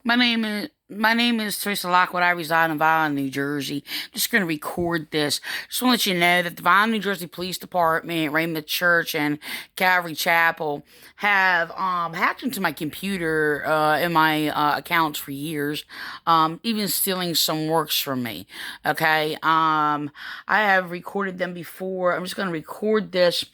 My name is Teresa Lockwood. I reside in Vineland, New Jersey. Just going to record this. Just want to let you know that the Vineland, New Jersey Police Department, Ramoth Church, and Calvary Chapel have hacked into my computer and my accounts for years, even stealing some works from me. Okay, I have recorded them before. I'm just going to record this.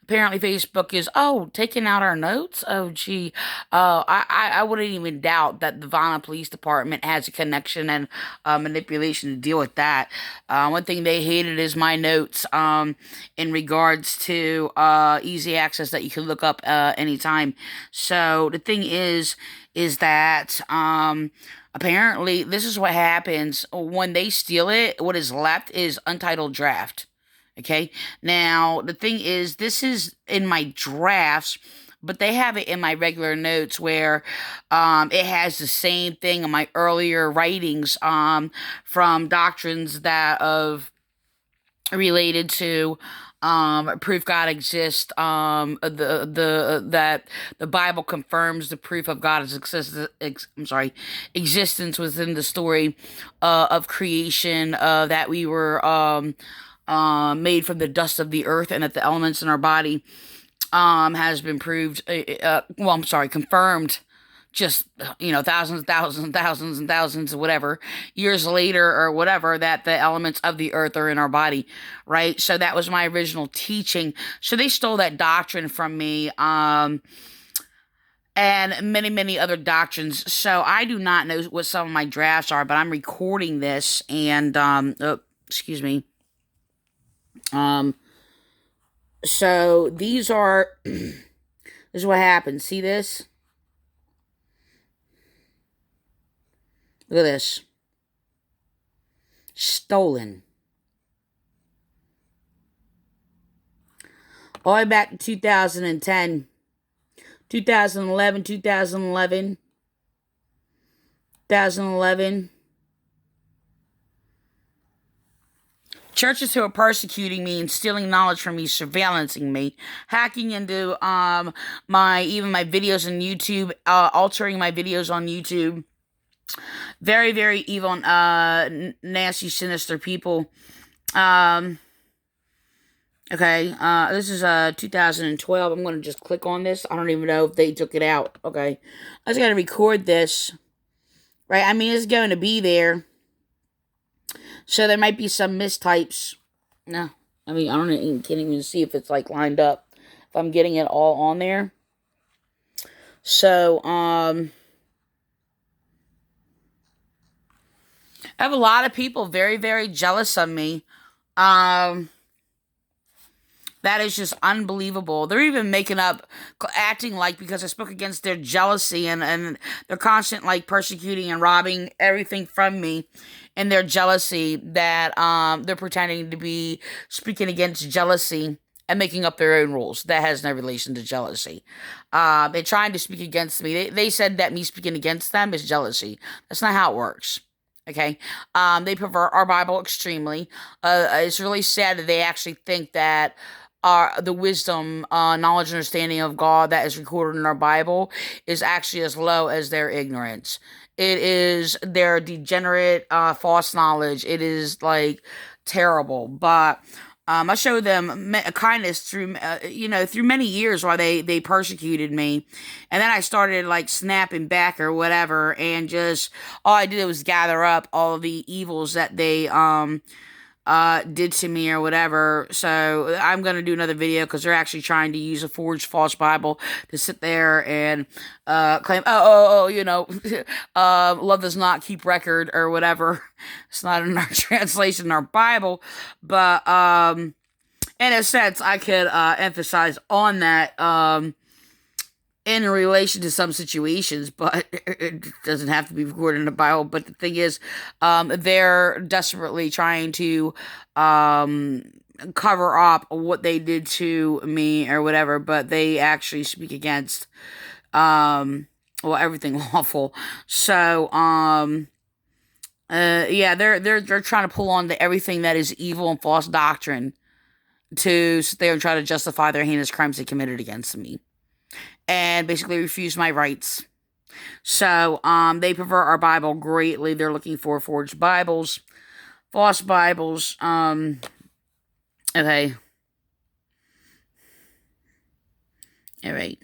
Apparently, Facebook is taking out our notes. Oh, gee, I wouldn't even doubt that the Vineland Police Department has a connection and manipulation to deal with that. One thing they hated is my notes in regards to easy access that you can look up anytime. So the thing is that apparently this is what happens when they steal it. What is left is untitled draft. Okay. Now, the thing is, this is in my drafts, but they have it in my regular notes where it has the same thing in my earlier writings from doctrines that of related to proof God exists, that the Bible confirms the proof of God's existence within the story of creation, that we were made from the dust of the earth, and that the elements in our body has been proved, confirmed just, thousands, thousands, and thousands, and thousands of whatever years later or whatever, that the elements of the earth are in our body, right? So that was my original teaching. So they stole that doctrine from me, and many, many other doctrines. So I do not know what some of my drafts are, but I'm recording this, and, excuse me. So these are, this is what happens. See this? Look at this. Stolen. All the way back to 2010, 2011, 2011, 2011. Churches who are persecuting me and stealing knowledge from me, surveillancing me, hacking into my videos on YouTube, altering my videos on YouTube. Very, very evil, nasty, sinister people. Okay, this is 2012. I'm gonna just click on this. I don't even know if they took it out. Okay, I just gotta record this. Right, I mean, it's going to be there. So there might be some mistypes. No, I mean, can't even see if it's like lined up. If I'm getting it all on there. So, I have a lot of people very, very jealous of me. That is just unbelievable. They're even acting like, because I spoke against their jealousy, and they're constant like persecuting and robbing everything from me in their jealousy, that they're pretending to be speaking against jealousy and making up their own rules. That has no relation to jealousy. They're trying to speak against me. They said that me speaking against them is jealousy. That's not how it works. Okay, they pervert our Bible extremely. It's really sad that they actually think that the wisdom, knowledge, and understanding of God that is recorded in our Bible is actually as low as their ignorance. It is their degenerate, false knowledge. It is like terrible. But I showed them kindness through, through many years while they persecuted me. And then I started like snapping back or whatever. And just, all I did was gather up all of the evils that they, did to me or whatever. So I'm going to do another video, because they're actually trying to use a forged false Bible to sit there and, claim, love does not keep record or whatever. It's not in our translation in our Bible, but, in a sense, I could, emphasize on that, in relation to some situations, but it doesn't have to be recorded in the Bible. But the thing is, they're desperately trying to cover up what they did to me or whatever, but they actually speak against everything awful. So they're trying to pull on to everything that is evil and false doctrine to sit there and try to justify their heinous crimes they committed against me, and basically refuse my rights. So, they prefer our Bible greatly. They're looking for forged Bibles, false Bibles. Okay. All right.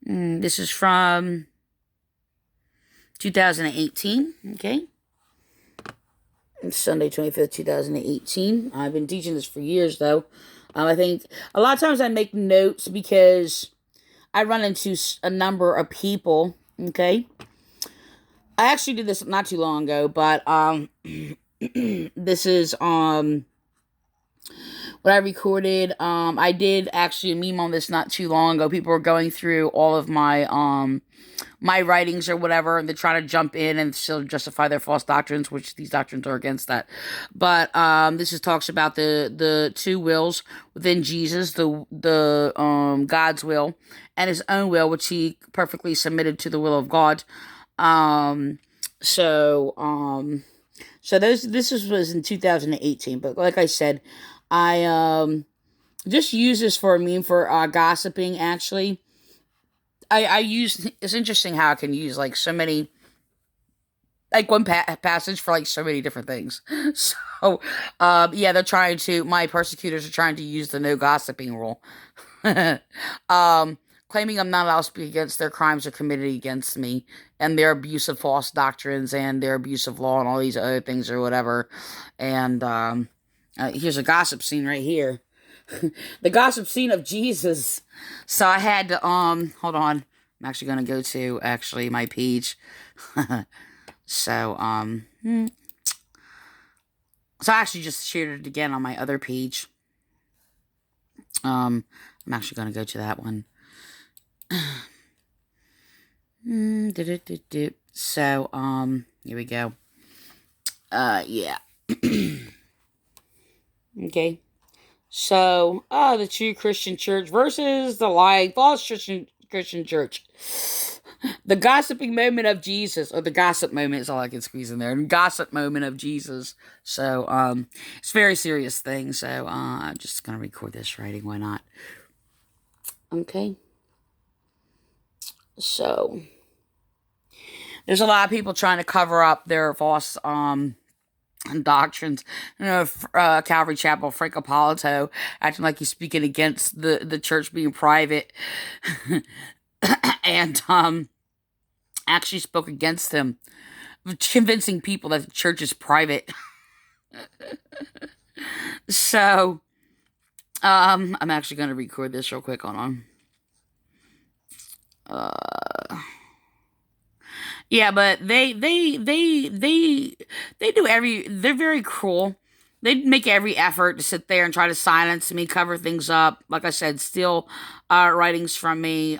This is from 2018. Okay. It's Sunday, 25th, 2018. I've been teaching this for years, though. I think a lot of times I make notes because I run into a number of people. Okay. I actually did this not too long ago, but this is what I recorded. I did actually a meme on this not too long ago. People were going through all of my writings or whatever, and they're trying to jump in and still justify their false doctrines, which these doctrines are against that. But this is talks about the two wills within Jesus, the God's will and his own will, which he perfectly submitted to the will of God. So this was in 2018, but like I said, I just use this for a meme for gossiping. Actually, I use, it's interesting how I can use like so many, like one passage for like so many different things. So yeah, my persecutors are trying to use the no gossiping rule. Claiming I'm not allowed to speak against their crimes are committed against me, and their abuse of false doctrines and their abuse of law and all these other things or whatever. And here's a gossip scene right here. The gossip scene of Jesus. So I had to hold on. I'm actually gonna go to my page. So so I actually just shared it again on my other page. I'm actually gonna go to that one. So here we go. Yeah. Okay. So, the true Christian church versus the lying false Christian church. The gossiping moment of Jesus, or the gossip moment is all I can squeeze in there. Gossip moment of Jesus. So, it's a very serious thing. So, I'm just gonna record this writing. Why not? Okay. So, there's a lot of people trying to cover up their false, doctrines. You know, Calvary Chapel, Frank Appolito, acting like he's speaking against the church being private. And, actually spoke against him, convincing people that the church is private. So, I'm actually going to record this real quick. Hold on. Yeah, but they do they're very cruel. They make every effort to sit there and try to silence me, cover things up. Like I said, steal writings from me.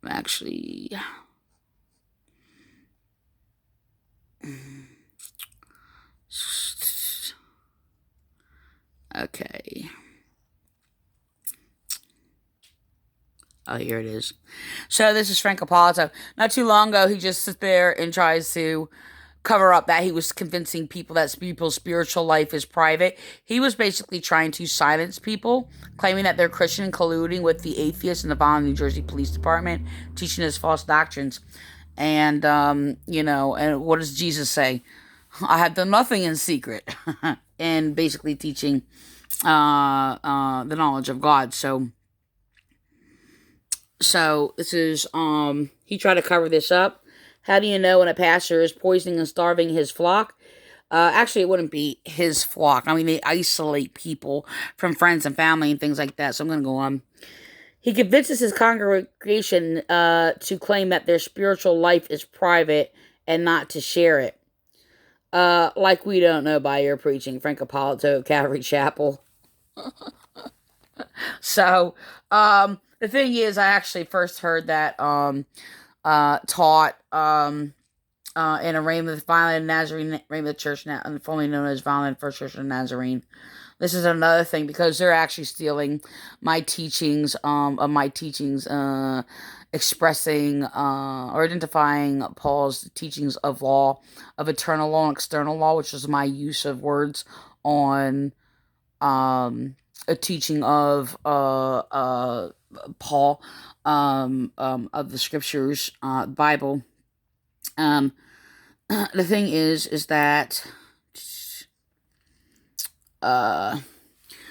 Actually, okay. Oh, here it is. So this is Frank Appolito. Not too long ago, he just sits there and tries to cover up that he was convincing people that people's spiritual life is private. He was basically trying to silence people, claiming that they're Christian and colluding with the atheists in the Vineland, New Jersey Police Department, teaching his false doctrines. And, and what does Jesus say? I have done nothing in secret. And basically teaching the knowledge of God. So this is, he tried to cover this up. How do you know when a pastor is poisoning and starving his flock? Actually, it wouldn't be his flock. I mean, they isolate people from friends and family and things like that. So I'm going to go on. He convinces his congregation to claim that their spiritual life is private and not to share it. Like we don't know by your preaching, Frank Appolito, Calvary Chapel. So, the thing is, I actually first heard that taught in a Ramoth, Vineland, Nazarene, Ramoth Church, formerly known as Vineland First Church of Nazarene. This is another thing because they're actually stealing my teachings, expressing or identifying Paul's teachings of law, of eternal law and external law, which is my use of words on a teaching of Paul, of the scriptures, Bible. Um, the thing is that, uh,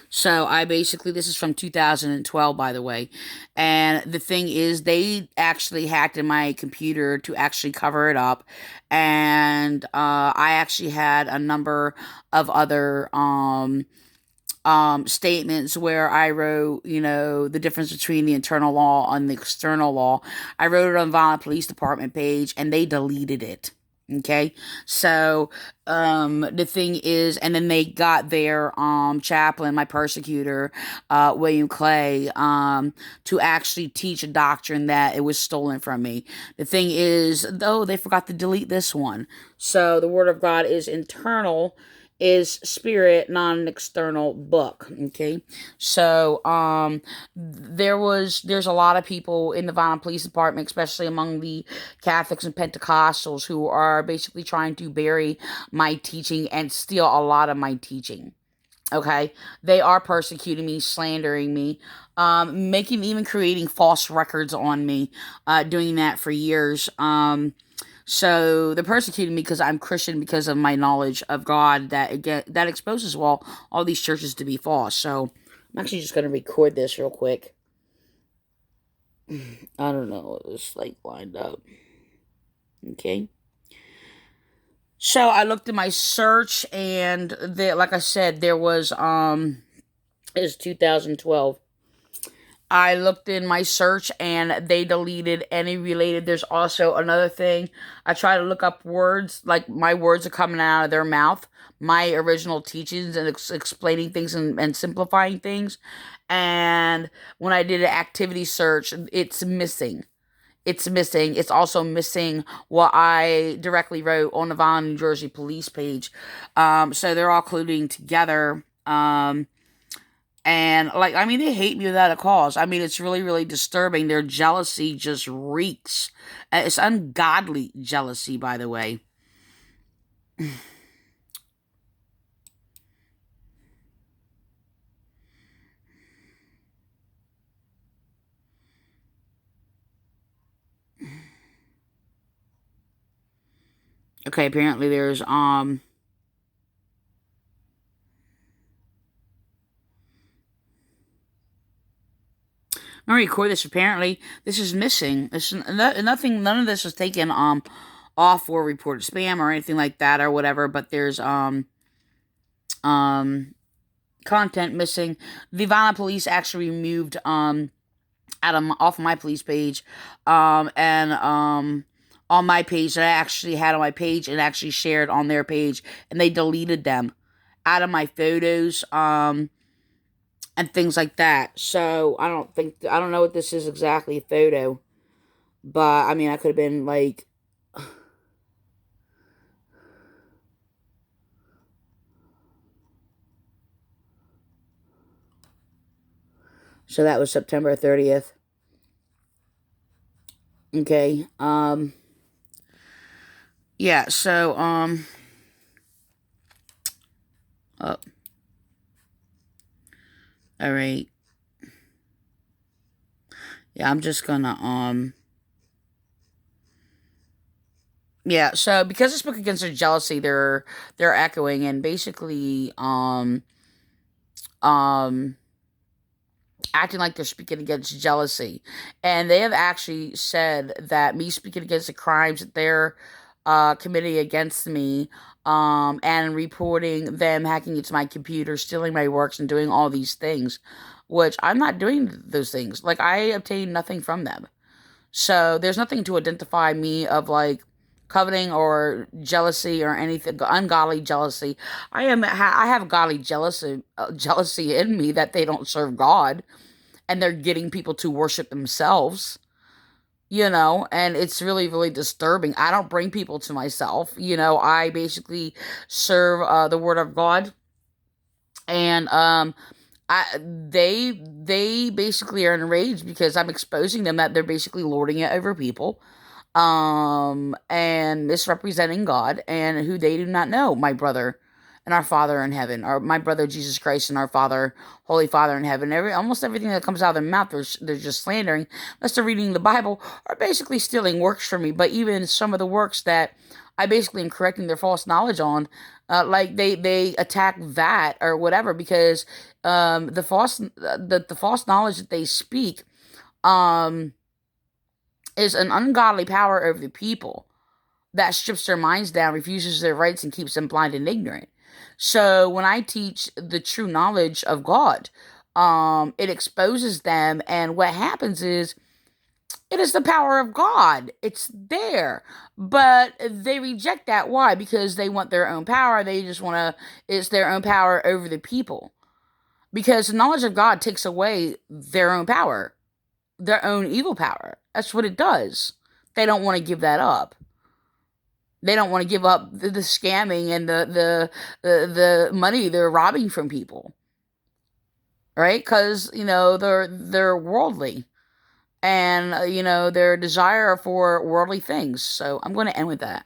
so I basically, this is from 2012, by the way. And the thing is, they actually hacked in my computer to actually cover it up. And I actually had a number of other statements where I wrote, the difference between the internal law and the external law. I wrote it on the Vineland Police Department page, and they deleted it. Okay, so the thing is, and then they got their chaplain, my persecutor, William Clay, to actually teach a doctrine that it was stolen from me. The thing is, though, they forgot to delete this one. So the Word of God is internal, is spirit, not an external book. Okay, so there's a lot of people in the Vineland Police Department, especially among the Catholics and Pentecostals, who are basically trying to bury my teaching and steal a lot of my teaching. Okay, they are persecuting me, slandering me, even creating false records on me, doing that for years. So they're persecuting me because I'm Christian, because of my knowledge of God, that exposes all these churches to be false. So I'm actually just going to record this real quick. I don't know, it's like lined up. Okay. So I looked at my search, and like I said, there was it's 2012. I looked in my search, and they deleted any related. There's also another thing. I try to look up words, like my words are coming out of their mouth, my original teachings, and explaining things and simplifying things. And when I did an activity search, it's missing. It's missing. It's also missing what I directly wrote on the Vineland, New Jersey police page. So they're all colluding together. And, they hate me without a cause. It's really, really disturbing. Their jealousy just reeks. It's ungodly jealousy, by the way. Okay, apparently there's, I'm gonna record this. Apparently, this is missing. None of this was taken off or reported spam or anything like that or whatever. But there's content missing. The Vineland Police actually removed off of my police page, and on my page that I actually had on my page and actually shared on their page, and they deleted them out of my photos, and things like that. So I don't know what this is exactly, a photo, but I could have been like, so that was September 30th. Okay, yeah, so, oh, all right, yeah, I'm just gonna, yeah, so because I spoke against their jealousy, they're echoing and basically, acting like they're speaking against jealousy. And they have actually said that me speaking against the crimes that they're committing against me, and reporting them hacking into my computer, stealing my works, and doing all these things, which I'm not doing those things. Like, I obtained nothing from them. So there's nothing to identify me of, like, coveting or jealousy or anything, ungodly jealousy. I have godly jealousy in me that they don't serve God, and they're getting people to worship themselves, and it's really, really disturbing. I don't bring people to myself. I basically serve the Word of God, and they basically are enraged because I'm exposing them, that they're basically lording it over people, and misrepresenting God, and who they do not know, my brother and our Father in heaven, or my brother Jesus Christ and our Father, Holy Father in heaven. Almost everything that comes out of their mouth, they're just slandering, unless they're reading the Bible, or basically stealing works from me. But even some of the works that I basically am correcting their false knowledge on, like they attack that or whatever, because the false knowledge that they speak um is an ungodly power over the people that strips their minds down, refuses their rights, and keeps them blind and ignorant. So when I teach the true knowledge of God, it exposes them, and what happens is it is the power of God. It's there, but they reject that. Why? Because they want their own power. They just want to. It's their own power over the people. Because the knowledge of God takes away their own power, their own evil power. That's what it does. They don't want to give that up. They don't want to give up the scamming and the money they're robbing from people, right? Because they're worldly, and their desire for worldly things. So I'm going to end with that.